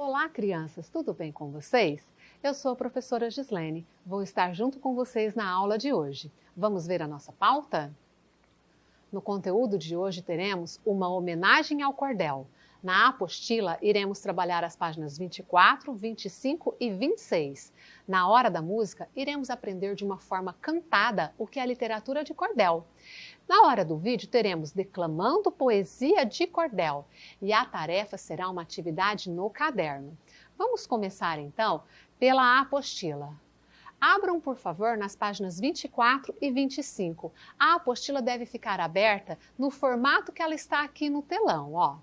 Olá, crianças! Tudo bem com vocês? Eu sou a professora Gislene. Vou estar junto com vocês na aula de hoje. Vamos ver a nossa pauta? No conteúdo de hoje teremos uma homenagem ao cordel. Na apostila, iremos trabalhar as páginas 24, 25 e 26. Na hora da música, iremos aprender de uma forma cantada o que é a literatura de cordel. Na hora do vídeo, teremos declamando poesia de cordel e a tarefa será uma atividade no caderno. Vamos começar então pela apostila. Abram, por favor, nas páginas 24 e 25. A apostila deve ficar aberta no formato que ela está aqui no telão, ó.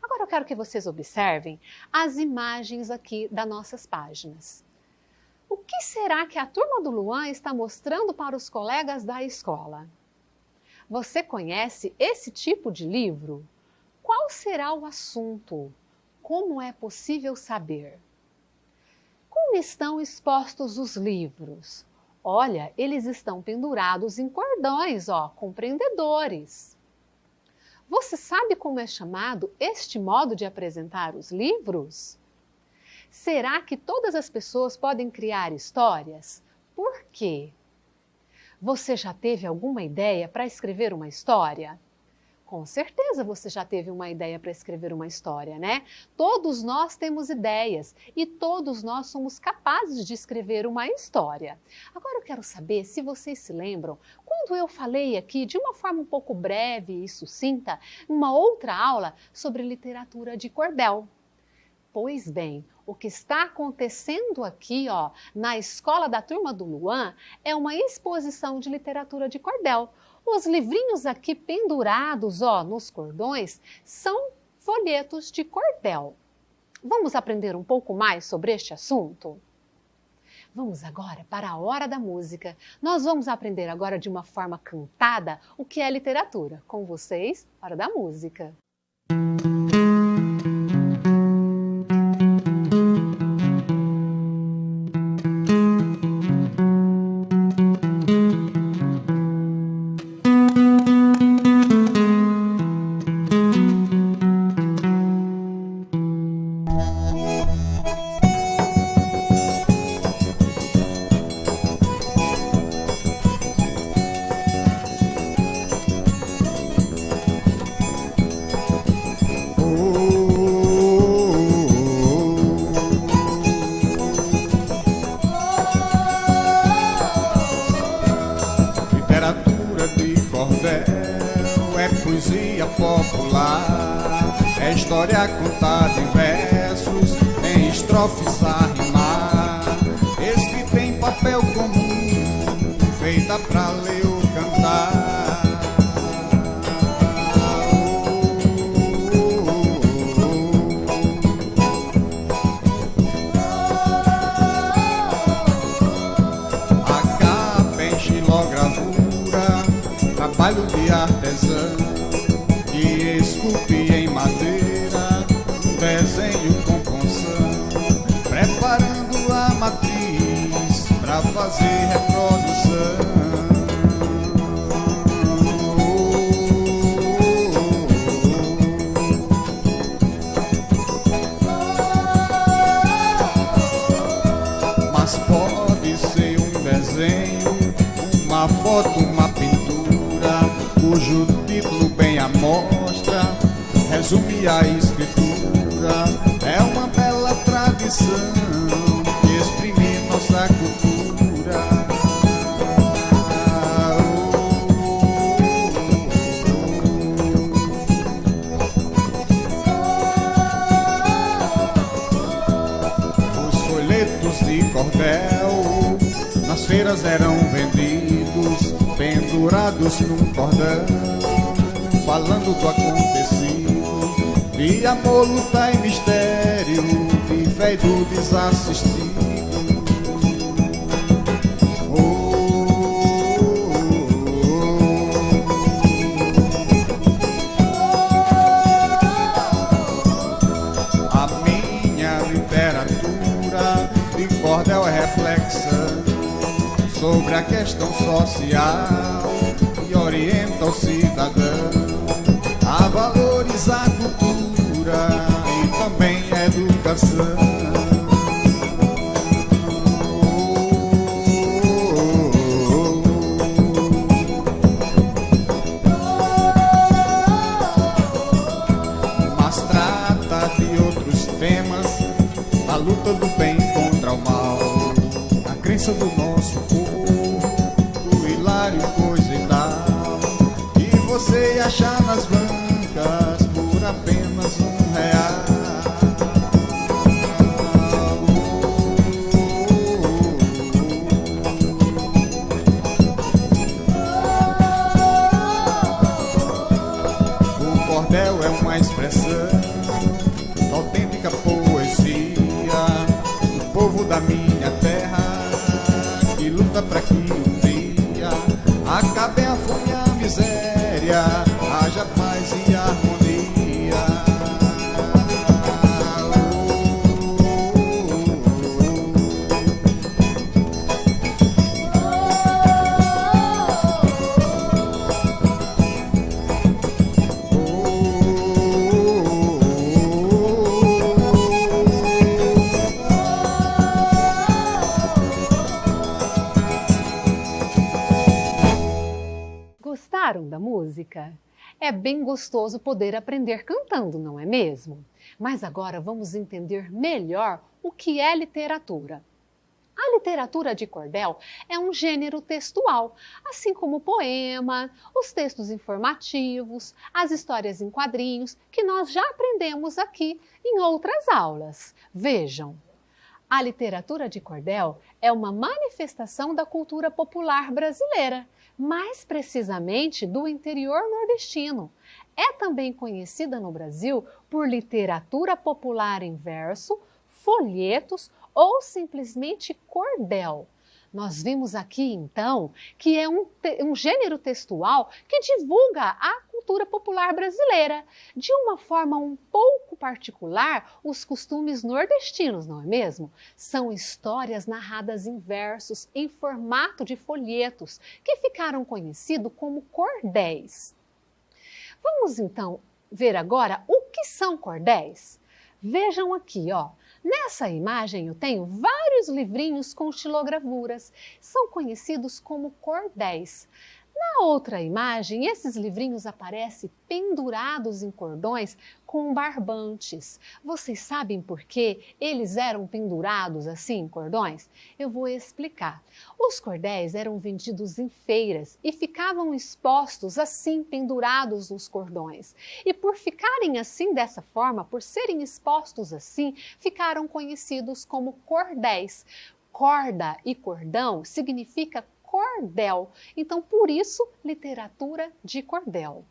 Agora eu quero que vocês observem as imagens aqui das nossas páginas. O que será que a turma do Luan está mostrando para os colegas da escola? Você conhece esse tipo de livro? Qual será o assunto? Como é possível saber? Como estão expostos os livros? Olha, eles estão pendurados em cordões, ó, com prendedores. Você sabe como é chamado este modo de apresentar os livros? Será que todas as pessoas podem criar histórias? Por quê? Você já teve alguma ideia para escrever uma história? Com certeza você já teve uma ideia para escrever uma história, né? Todos nós temos ideias e todos nós somos capazes de escrever uma história. Agora eu quero saber se vocês se lembram quando eu falei aqui de uma forma um pouco breve e sucinta, uma outra aula sobre literatura de cordel. Pois bem, o que está acontecendo aqui, ó, na escola da turma do Luan é uma exposição de literatura de cordel. Os livrinhos aqui pendurados, ó, nos cordões são folhetos de cordel. Vamos aprender um pouco mais sobre este assunto? Vamos agora para a hora da música. Nós vamos aprender agora de uma forma cantada o que é literatura. Com vocês, hora da música. Poesia popular, é história contada em versos, em estrofes a rimar, escrita em papel comum, feita pra ler ou cantar. A capa em xilogravura, trabalho de artesão, que esculpe em madeira, desenho com punção, preparando a matriz para fazer reprodução. Mas pode ser um desenho, uma foto, uma pintura, cujo título bem à mostra resume a escritura. É uma bela tradição que exprime nossa cultura. Os folhetos de cordel nas feiras eram vendidos, pendurados num cordão, falando do acontecido, de amor, luta e mistério, de fé e do desassistido. A minha literatura de cordel é reflexão sobre a questão social e orienta o cidadão a valorizar a cultura e também a educação. coração. Mas trata de outros temas, a luta do bem contra o mal, a crença do nosso povo, o hilário coisa e tal, e você achar nas bancas por apenas R$1. O cordel é uma expressão, autêntica poesia do povo da minha terra, que luta pra que um dia acabe a fome e a miséria, haja paz e harmonia. Gostaram da música? É bem gostoso poder aprender cantando, não é mesmo? Mas agora vamos entender melhor o que é literatura. A literatura de cordel é um gênero textual, assim como o poema, os textos informativos, as histórias em quadrinhos, que nós já aprendemos aqui em outras aulas. Vejam! A literatura de cordel é uma manifestação da cultura popular brasileira, mais precisamente do interior nordestino. É também conhecida no Brasil por literatura popular em verso, folhetos ou simplesmente cordel. Nós vimos aqui, então, que é um gênero textual que divulga a cultura popular brasileira, de uma forma um pouco particular, os costumes nordestinos, não é mesmo? São histórias narradas em versos, em formato de folhetos, que ficaram conhecidos como cordéis. Vamos, então, ver agora o que são cordéis? Vejam aqui, ó. Nessa imagem eu tenho vários livrinhos com xilogravuras, são conhecidos como cordéis. Na outra imagem, esses livrinhos aparecem pendurados em cordões com barbantes. Vocês sabem por que eles eram pendurados assim em cordões? Eu vou explicar. Os cordéis eram vendidos em feiras e ficavam expostos assim, pendurados nos cordões. E por ficarem assim dessa forma, por serem expostos assim, ficaram conhecidos como cordéis. Corda e cordão significa cordel. Então, por isso, literatura de cordel.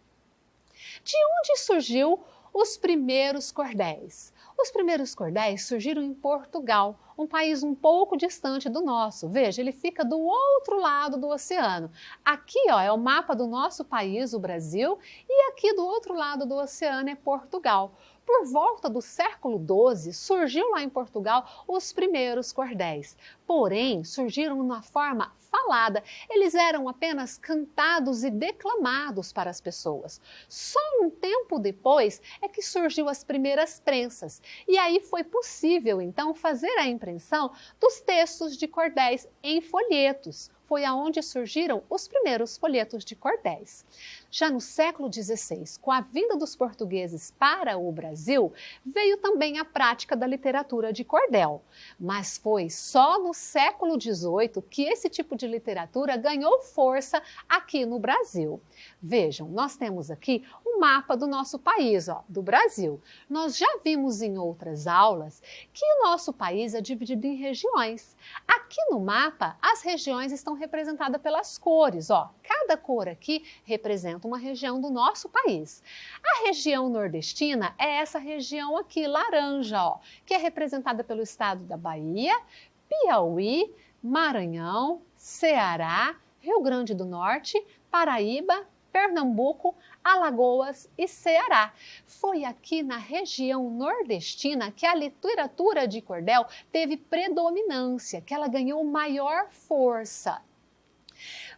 De onde surgiu os primeiros cordéis? Os primeiros cordéis surgiram em Portugal, um país um pouco distante do nosso. Veja, ele fica do outro lado do oceano. Aqui, ó, é o mapa do nosso país, o Brasil, e aqui do outro lado do oceano é Portugal. Por volta do século XII, surgiu lá em Portugal os primeiros cordéis. Porém, surgiram na forma falada. Eles eram apenas cantados e declamados para as pessoas. Só um tempo depois é que surgiu as primeiras prensas. E aí foi possível, então, fazer a impressão dos textos de cordéis em folhetos. Foi aonde surgiram os primeiros folhetos de cordéis. Já no século XVI, com a vinda dos portugueses para o Brasil, veio também a prática da literatura de cordel. Mas foi só no século XVIII que esse tipo de literatura ganhou força aqui no Brasil. Vejam, nós temos aqui um mapa do nosso país, ó, do Brasil. Nós já vimos em outras aulas que o nosso país é dividido em regiões. Aqui no mapa, as regiões estão representadas pelas cores, ó. Cada cor aqui representa uma região do nosso país. A região nordestina é essa região aqui, laranja, ó, que é representada pelo estado da Bahia, Piauí, Maranhão, Ceará, Rio Grande do Norte, Paraíba, Pernambuco, Alagoas e Ceará. Foi aqui na região nordestina que a literatura de cordel teve predominância, que ela ganhou maior força.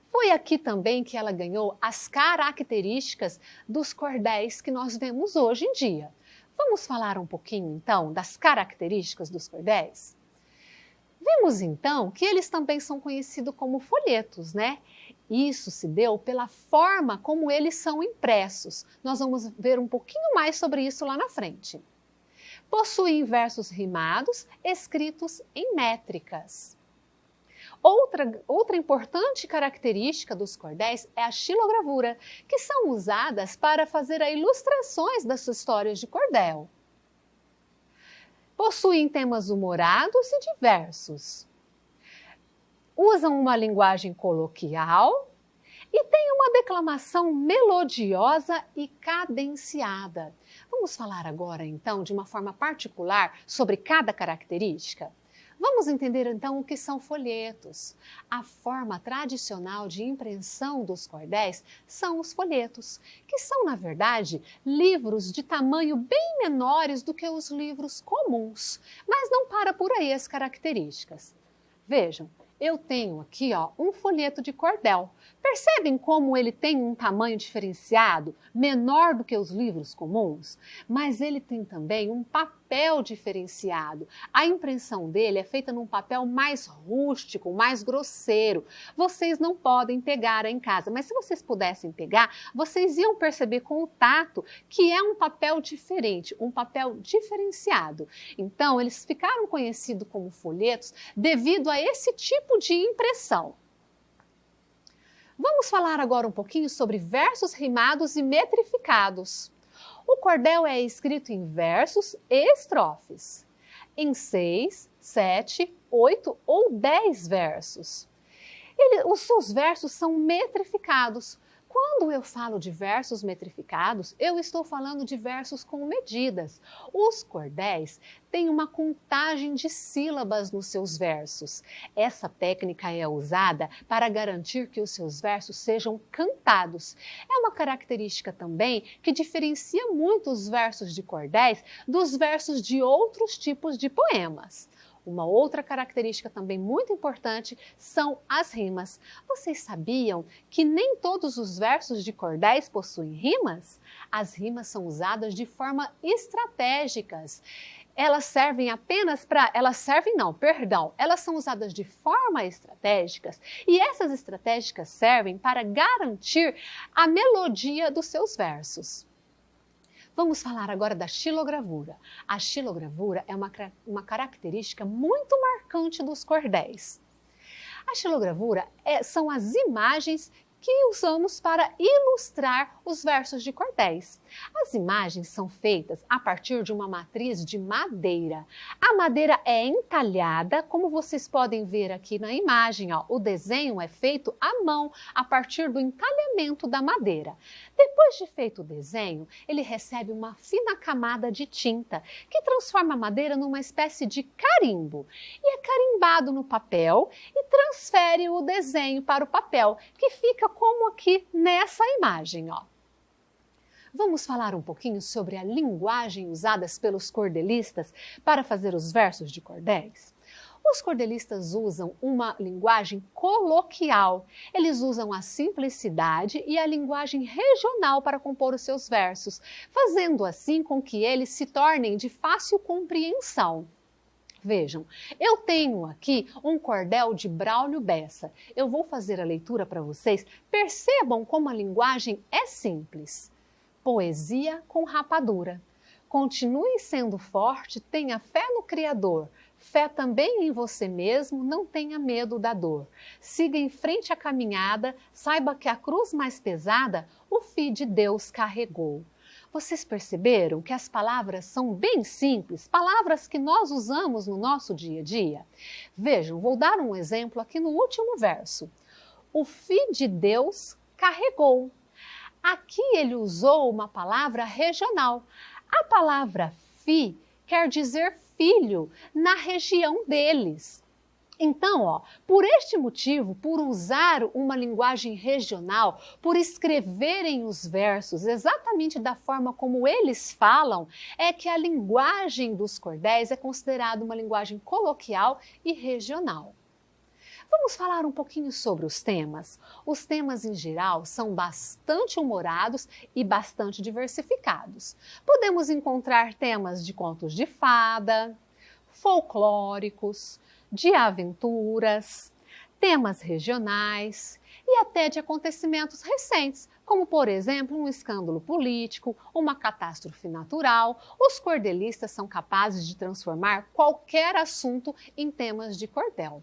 Foi aqui também que ela ganhou as características dos cordéis que nós vemos hoje em dia. Vamos falar um pouquinho, então, das características dos cordéis? Vimos, então, que eles também são conhecidos como folhetos, né? Isso se deu pela forma como eles são impressos. Nós vamos ver um pouquinho mais sobre isso lá na frente. Possuem versos rimados, escritos em métricas. Outra importante característica dos cordéis é a xilogravura, que são usadas para fazer ilustrações das histórias de cordel. Possuem temas humorados e diversos. Usam uma linguagem coloquial e têm uma declamação melodiosa e cadenciada. Vamos falar agora, então, de uma forma particular sobre cada característica? Vamos entender então o que são folhetos. A forma tradicional de impressão dos cordéis são os folhetos, que são, na verdade, livros de tamanho bem menores do que os livros comuns. Mas não para por aí as características. Vejam, eu tenho aqui um folheto de cordel. Percebem como ele tem um tamanho diferenciado, menor do que os livros comuns? Mas ele tem também um papel diferenciado. A impressão dele é feita num papel mais rústico, mais grosseiro. Vocês não podem pegar em casa, mas se vocês pudessem pegar, vocês iam perceber com o tato que é um papel diferente, um papel diferenciado. Então, eles ficaram conhecidos como folhetos devido a esse tipo de impressão. Vamos falar agora um pouquinho sobre versos rimados e metrificados. O cordel é escrito em versos e estrofes, em 6, 7, 8 ou 10 versos. Os seus versos são metrificados. Quando eu falo de versos metrificados, eu estou falando de versos com medidas. Os cordéis têm uma contagem de sílabas nos seus versos. Essa técnica é usada para garantir que os seus versos sejam cantados. É uma característica também que diferencia muito os versos de cordéis dos versos de outros tipos de poemas. Uma outra característica também muito importante são as rimas. Vocês sabiam que nem todos os versos de cordéis possuem rimas? As rimas são usadas de forma estratégicas. Elas são usadas de forma estratégicas e essas estratégicas servem para garantir a melodia dos seus versos. Vamos falar agora da xilogravura. A xilogravura é uma característica muito marcante dos cordéis. A xilogravura são as imagens que usamos para ilustrar os versos de cordéis. As imagens são feitas a partir de uma matriz de madeira. A madeira é entalhada, como vocês podem ver aqui na imagem. O desenho é feito à mão, a partir do entalhamento da madeira. Depois de feito o desenho, ele recebe uma fina camada de tinta, que transforma a madeira numa espécie de carimbo. E é carimbado no papel e transfere o desenho para o papel, que fica como aqui nessa imagem. Vamos falar um pouquinho sobre a linguagem usada pelos cordelistas para fazer os versos de cordéis? Os cordelistas usam uma linguagem coloquial. Eles usam a simplicidade e a linguagem regional para compor os seus versos, fazendo assim com que eles se tornem de fácil compreensão. Vejam, eu tenho aqui um cordel de Braulio Bessa. Eu vou fazer a leitura para vocês. Percebam como a linguagem é simples. Poesia com rapadura. Continue sendo forte, tenha fé no Criador. Fé também em você mesmo, não tenha medo da dor. Siga em frente a caminhada, saiba que a cruz mais pesada o Filho de Deus carregou. Vocês perceberam que as palavras são bem simples, palavras que nós usamos no nosso dia a dia? Vejam, vou dar um exemplo aqui no último verso. O Filho de Deus carregou. Aqui ele usou uma palavra regional. A palavra fi quer dizer filho na região deles. Então, por este motivo, por usar uma linguagem regional, por escreverem os versos exatamente da forma como eles falam, é que a linguagem dos cordéis é considerada uma linguagem coloquial e regional. Vamos falar um pouquinho sobre os temas. Os temas, em geral, são bastante humorados e bastante diversificados. Podemos encontrar temas de contos de fada, folclóricos, de aventuras, temas regionais e até de acontecimentos recentes, como, por exemplo, um escândalo político, uma catástrofe natural. Os cordelistas são capazes de transformar qualquer assunto em temas de cordel.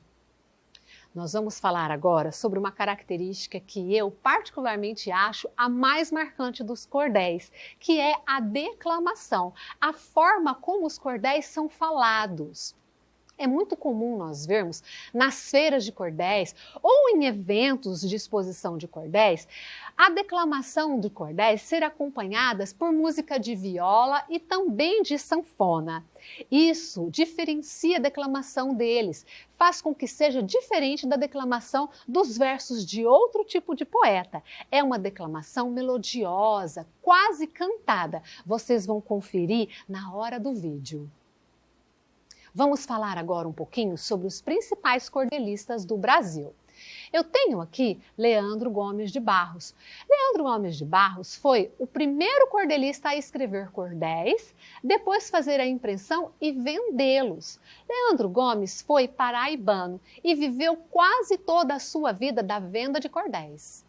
Nós vamos falar agora sobre uma característica que eu particularmente acho a mais marcante dos cordéis, que é a declamação, a forma como os cordéis são falados. É muito comum nós vermos nas feiras de cordéis ou em eventos de exposição de cordéis, a declamação de cordéis ser acompanhadas por música de viola e também de sanfona. Isso diferencia a declamação deles, faz com que seja diferente da declamação dos versos de outro tipo de poeta. É uma declamação melodiosa, quase cantada. Vocês vão conferir na hora do vídeo. Vamos falar agora um pouquinho sobre os principais cordelistas do Brasil. Eu tenho aqui Leandro Gomes de Barros. Leandro Gomes de Barros foi o primeiro cordelista a escrever cordéis, depois fazer a impressão e vendê-los. Leandro Gomes foi paraibano e viveu quase toda a sua vida da venda de cordéis.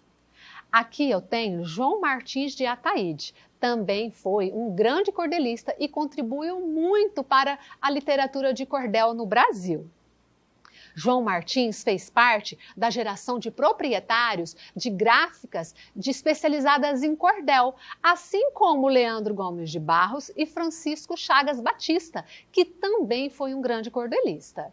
Aqui eu tenho João Martins de Ataíde. Também foi um grande cordelista e contribuiu muito para a literatura de cordel no Brasil. João Martins fez parte da geração de proprietários de gráficas especializadas em cordel, assim como Leandro Gomes de Barros e Francisco Chagas Batista, que também foi um grande cordelista.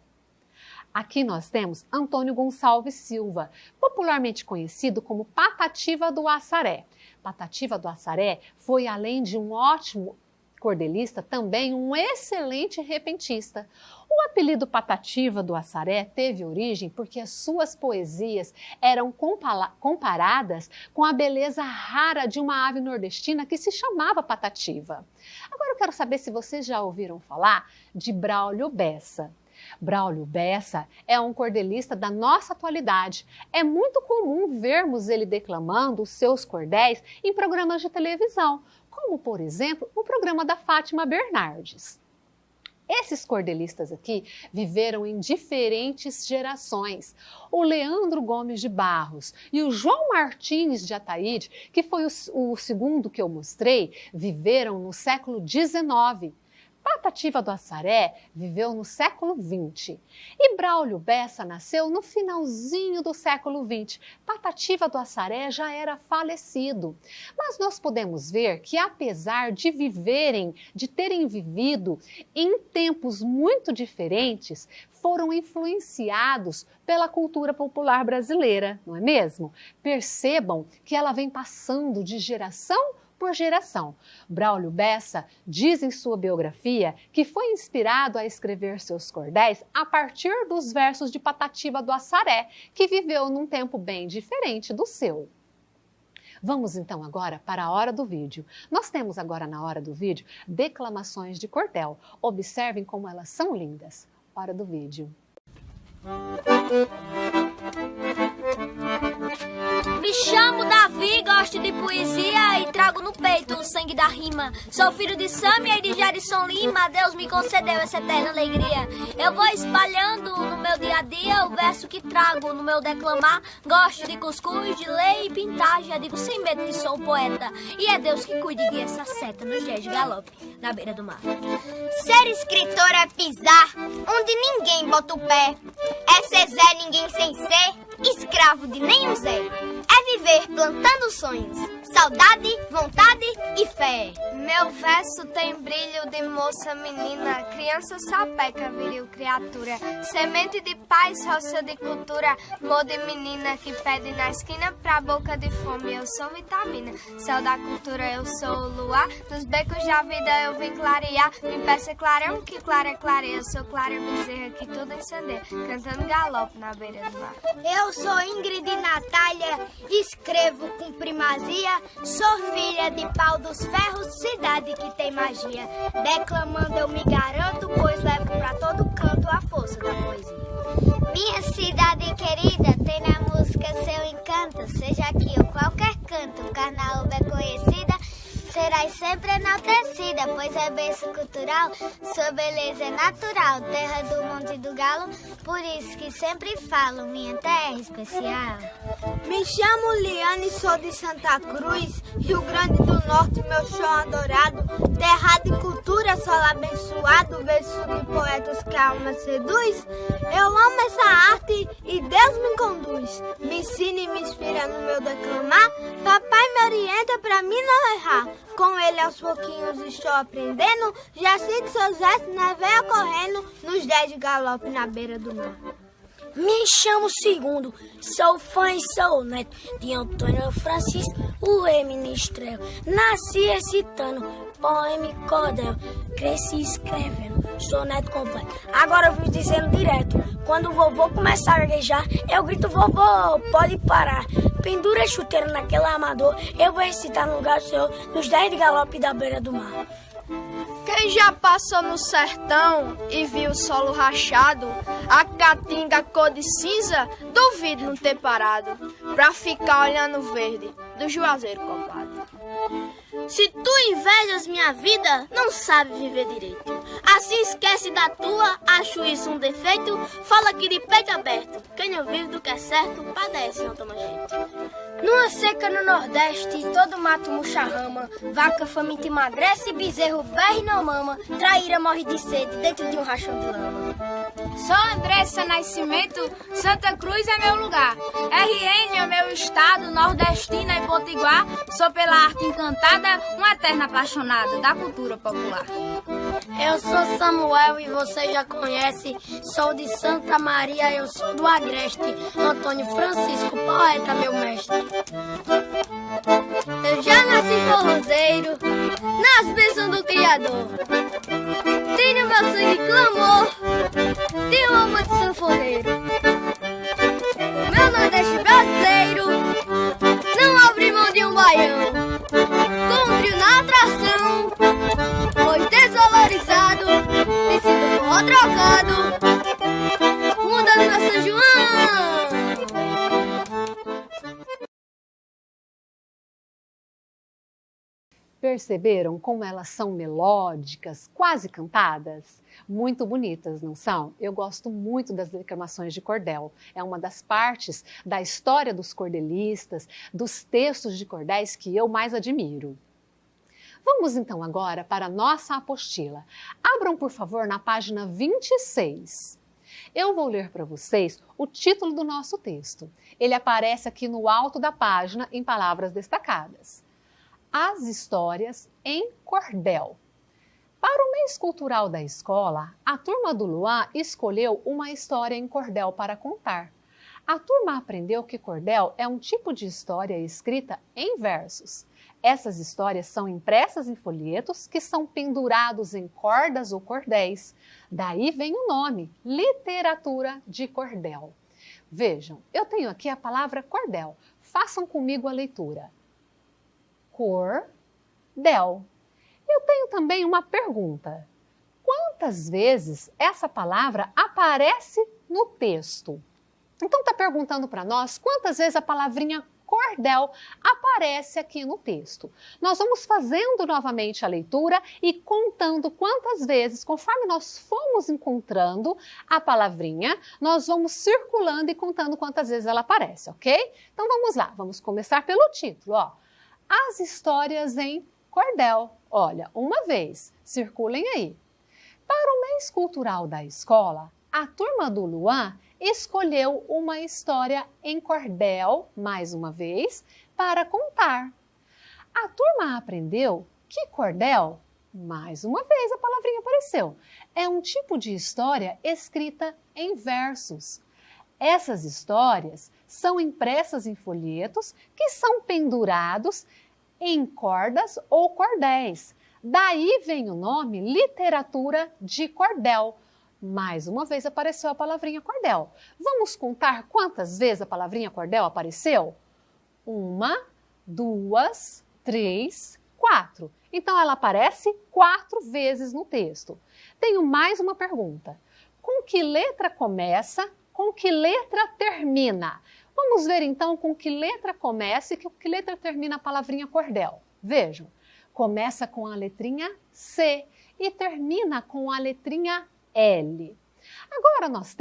Aqui nós temos Antônio Gonçalves Silva, popularmente conhecido como Patativa do Assaré. Patativa do Assaré foi, além de um ótimo cordelista, também um excelente repentista. O apelido Patativa do Assaré teve origem porque as suas poesias eram comparadas com a beleza rara de uma ave nordestina que se chamava Patativa. Agora eu quero saber se vocês já ouviram falar de Braulio Bessa. Braulio Bessa é um cordelista da nossa atualidade. É muito comum vermos ele declamando os seus cordéis em programas de televisão, como, por exemplo, o programa da Fátima Bernardes. Esses cordelistas aqui viveram em diferentes gerações. O Leandro Gomes de Barros e o João Martins de Ataíde, que foi o segundo que eu mostrei, viveram no século XIX. Patativa do Assaré viveu no século XX e Braulio Bessa nasceu no finalzinho do século XX. Patativa do Assaré já era falecido. Mas nós podemos ver que, apesar de terem vivido em tempos muito diferentes, foram influenciados pela cultura popular brasileira, não é mesmo? Percebam que ela vem passando de geração por geração. Braulio Bessa diz em sua biografia que foi inspirado a escrever seus cordéis a partir dos versos de Patativa do Assaré, que viveu num tempo bem diferente do seu. Vamos então agora para a hora do vídeo. Nós temos agora na hora do vídeo declamações de cordel. Observem como elas são lindas. Hora do vídeo. Me chamo Davi, gosto de poesia e trago no peito o sangue da rima. Sou filho de Sâmia e de Jarison Lima, Deus me concedeu essa eterna alegria. Eu vou espalhando no meu dia a dia o verso que trago no meu declamar. Gosto de cuscuz, de ler e pintar, já digo sem medo que sou um poeta. E é Deus que cuide e guia essa seta nos dias de galope na beira do mar. Ser escritor é pisar onde ninguém bota o pé. É ser Zé ninguém sem ser escravo de nenhum Zé. É viver plantando sonhos, saudade, vontade e fé. Meu verso tem brilho de moça menina, criança sapeca, viril criatura, semente de paz, roça de cultura, flor de menina que pede na esquina pra boca de fome. Eu sou vitamina, céu da cultura, eu sou o luar, nos becos da vida eu vim clarear, me peça clarão que clara clareia, eu sou Clara Bezerra que tudo incendeia, cantando galope na beira do mar. Eu sou Ingrid Natália, escrevo com primazia, sou filha de Pau dos Ferros, cidade que tem magia. Declamando eu me garanto, pois levo pra todo canto a força da poesia. Minha cidade querida conhecida, pois é berço cultural. Sua beleza é natural, terra do Monte do Galo. Por isso que sempre falo, minha terra é especial. Me chamo Liane, sou de Santa Cruz, Rio Grande do Norte, meu chão adorado. Terra de cultura, solo abençoado, berço de poetas que a alma seduz. Eu amo essa arte e Deus me conduz. Me ensina e me inspira no meu declamar. Papai me orienta pra mim não errar. Com ele aos pouquinhos estou aprendendo. Já sinto seus gestos na veia correndo, nos 10 de galope na beira do mar. Me chamo Segundo, sou fã e sou neto de Antônio Francisco, o Ministrel. Nasci recitando poema e cordel, cresci escrevendo, sou neto completo. Agora eu vou dizendo direto, quando o vovô começar a gaguejar, eu grito: vovô, pode parar. Pendura chuteiro naquele amador, eu vou recitar no lugar do Senhor, nos 10 de galope da beira do mar. Quem já passou no sertão e viu o solo rachado, a caatinga cor de cinza, duvido não ter parado pra ficar olhando o verde do juazeiro copado. Se tu invejas minha vida, não sabe viver direito. Assim esquece da tua, acho isso um defeito. Fala aqui de peito aberto, quem não vive do que é certo, padece, não toma jeito. Numa seca no Nordeste, todo mato murcha rama. Vaca faminta emagrece, bezerro berra e não mama. Traíra morre de sede dentro de um rachão de lama. Sou Andressa Nascimento, Santa Cruz é meu lugar. RN é meu estado, nordestina e potiguar. Sou pela arte encantada, uma eterna apaixonada da cultura popular. Eu sou Samuel e você já conhece. Sou de Santa Maria, eu sou do Agreste. Antônio Francisco, poeta, meu mestre. Eu já nasci forrozeiro, nas bênçãos do Criador. Tenho meu sangue clamor, tenho alma de sanfoneiro. Meu Nordeste brasileiro não abre mão de um baião. Com um trio na atração, foi desvalorizado, tem sido forró trocado, mudando pra São João. Perceberam como elas são melódicas, quase cantadas? Muito bonitas, não são? Eu gosto muito das declamações de cordel. É uma das partes da história dos cordelistas, dos textos de cordéis que eu mais admiro. Vamos então agora para a nossa apostila. Abram, por favor, na página 26. Eu vou ler para vocês o título do nosso texto. Ele aparece aqui no alto da página em palavras destacadas. As histórias em cordel. Para o mês cultural da escola, a turma do Luan escolheu uma história em cordel para contar. A turma aprendeu que cordel é um tipo de história escrita em versos. Essas histórias são impressas em folhetos que são pendurados em cordas ou cordéis. Daí vem o nome, literatura de cordel. Vejam, eu tenho aqui a palavra cordel. Façam comigo a leitura. Cordel. Eu tenho também uma pergunta. Quantas vezes essa palavra aparece no texto? Então está perguntando para nós quantas vezes a palavrinha cordel aparece aqui no texto. Nós vamos fazendo novamente a leitura e contando quantas vezes, conforme nós fomos encontrando a palavrinha, nós vamos circulando e contando quantas vezes ela aparece, ok? Então vamos lá, vamos começar pelo título, ó. As histórias em cordel. Olha, uma vez, circulem aí. Para o mês cultural da escola, a turma do Luan escolheu uma história em cordel, mais uma vez, para contar. A turma aprendeu que cordel, mais uma vez a palavrinha apareceu, é um tipo de história escrita em versos. Essas histórias são impressas em folhetos que são pendurados em cordas ou cordéis. Daí vem o nome literatura de cordel. Mais uma vez apareceu a palavrinha cordel. Vamos contar quantas vezes a palavrinha cordel apareceu? 1, 2, 3, 4. Então ela aparece 4 vezes no texto. Tenho mais uma pergunta. Com que letra começa? Com que letra termina? Vamos ver então com que letra começa e com que letra termina a palavrinha cordel. Vejam, começa com a letrinha C e termina com a letrinha L. Agora nós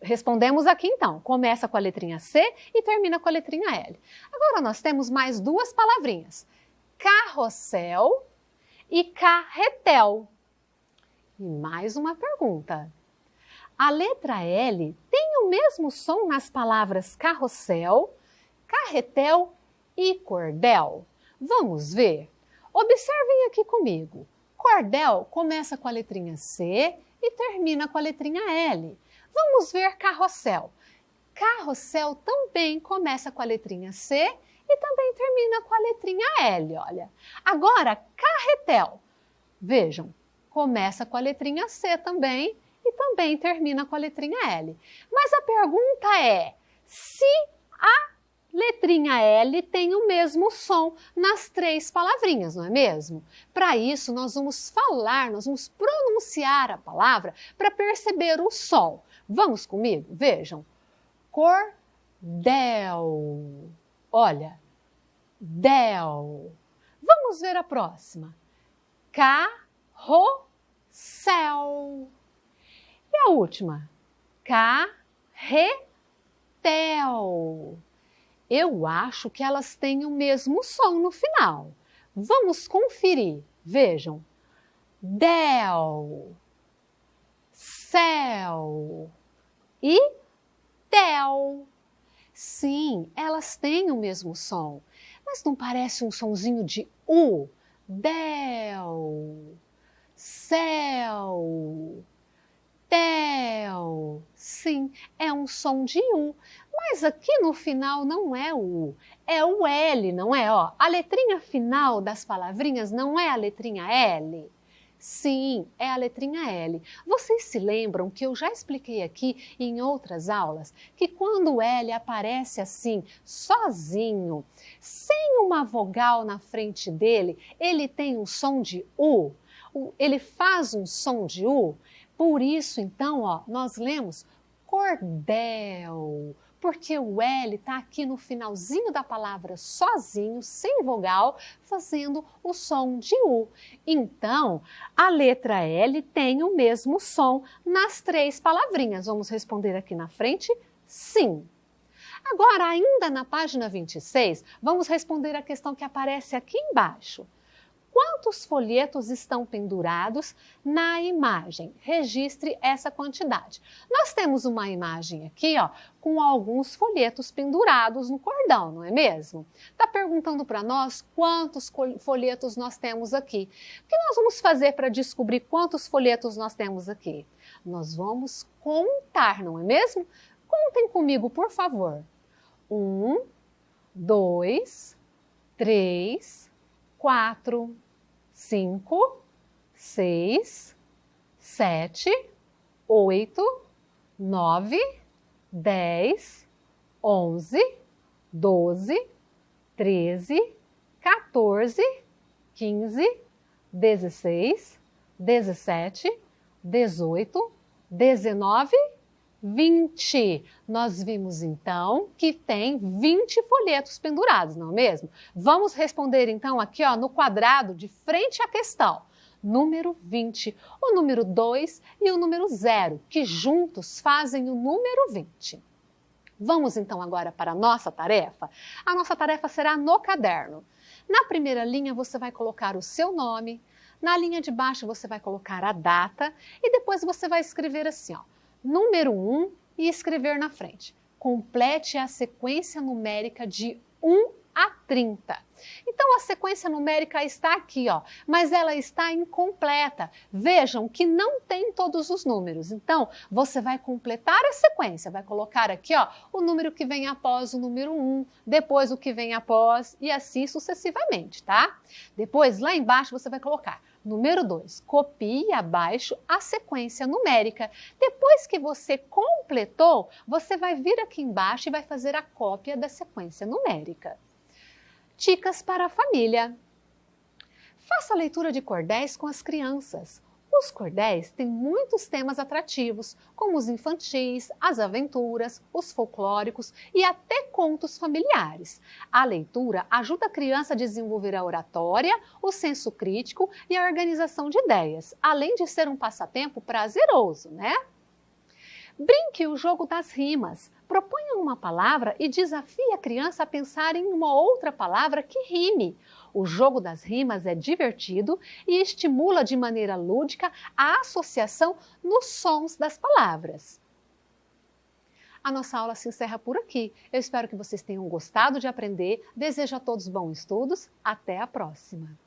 respondemos aqui então, começa com a letrinha C e termina com a letrinha L. Agora nós temos mais duas palavrinhas, carrossel e carretel. E mais uma pergunta. A letra L tem o mesmo som nas palavras carrossel, carretel e cordel? Vamos ver? Observem aqui comigo. Cordel começa com a letrinha C e termina com a letrinha L. Vamos ver carrossel. Carrossel também começa com a letrinha C e também termina com a letrinha L, olha. Agora, carretel. Vejam, começa com a letrinha C também e também termina com a letrinha L. Mas a pergunta é, se a letrinha L tem o mesmo som nas três palavrinhas, não é mesmo? Para isso, nós vamos pronunciar a palavra para perceber o som. Vamos comigo? Vejam. Cordel. Olha, del. Vamos ver a próxima. Carrossel. E a última? Carretel. Eu acho que elas têm o mesmo som no final. Vamos conferir. Vejam. Del, céu e tel. Sim, elas têm o mesmo som. Mas não parece um sonzinho de U? Del, céu, tel. Sim, é um som de U. Mas aqui no final não é o U, é o L, não é? Ó, a letrinha final das palavrinhas não é a letrinha L? Sim, é a letrinha L. Vocês se lembram que eu já expliquei aqui em outras aulas que quando o L aparece assim, sozinho, sem uma vogal na frente dele, ele tem um som de U, ele faz um som de U. Por isso, então, ó, nós lemos cordel, porque o L está aqui no finalzinho da palavra sozinho, sem vogal, fazendo o som de U. Então, a letra L tem o mesmo som nas três palavrinhas. Vamos responder aqui na frente? Sim. Agora, ainda na página 26, vamos responder a questão que aparece aqui embaixo. Quantos folhetos estão pendurados na imagem? Registre essa quantidade. Nós temos uma imagem aqui, ó, com alguns folhetos pendurados no cordão, não é mesmo? Está perguntando para nós quantos folhetos nós temos aqui. O que nós vamos fazer para descobrir quantos folhetos nós temos aqui? Nós vamos contar, não é mesmo? Contem comigo, por favor. 1, 2, 3, 4, 5, 6, 7, 8, 9, 10, 11, 12, 13, 14, 15, 16, 17, 18, 19, 20. Nós vimos então que tem 20 folhetos pendurados, não é mesmo? Vamos responder então aqui ó, no quadrado de frente à questão. Número 20, o número 2 e o número 0, que juntos fazem o número 20. Vamos então agora para a nossa tarefa? A nossa tarefa será no caderno. Na primeira linha você vai colocar o seu nome, na linha de baixo você vai colocar a data e depois você vai escrever assim, ó, número 1 e escrever na frente. Complete a sequência numérica de 1 a 30. Então a sequência numérica está aqui, ó, mas ela está incompleta. Vejam que não tem todos os números. Então você vai completar a sequência, vai colocar aqui, ó, o número que vem após o número 1, depois o que vem após e assim sucessivamente, tá? Depois lá embaixo você vai colocar número 2, copie abaixo a sequência numérica. Depois que você completou, você vai vir aqui embaixo e vai fazer a cópia da sequência numérica. Dicas para a família. Faça a leitura de cordéis com as crianças. Os cordéis têm muitos temas atrativos, como os infantis, as aventuras, os folclóricos e até contos familiares. A leitura ajuda a criança a desenvolver a oratória, o senso crítico e a organização de ideias, além de ser um passatempo prazeroso, né? Brinque o jogo das rimas. Proponha uma palavra e desafie a criança a pensar em uma outra palavra que rime. O jogo das rimas é divertido e estimula de maneira lúdica a associação nos sons das palavras. A nossa aula se encerra por aqui. Eu espero que vocês tenham gostado de aprender. Desejo a todos bons estudos. Até a próxima!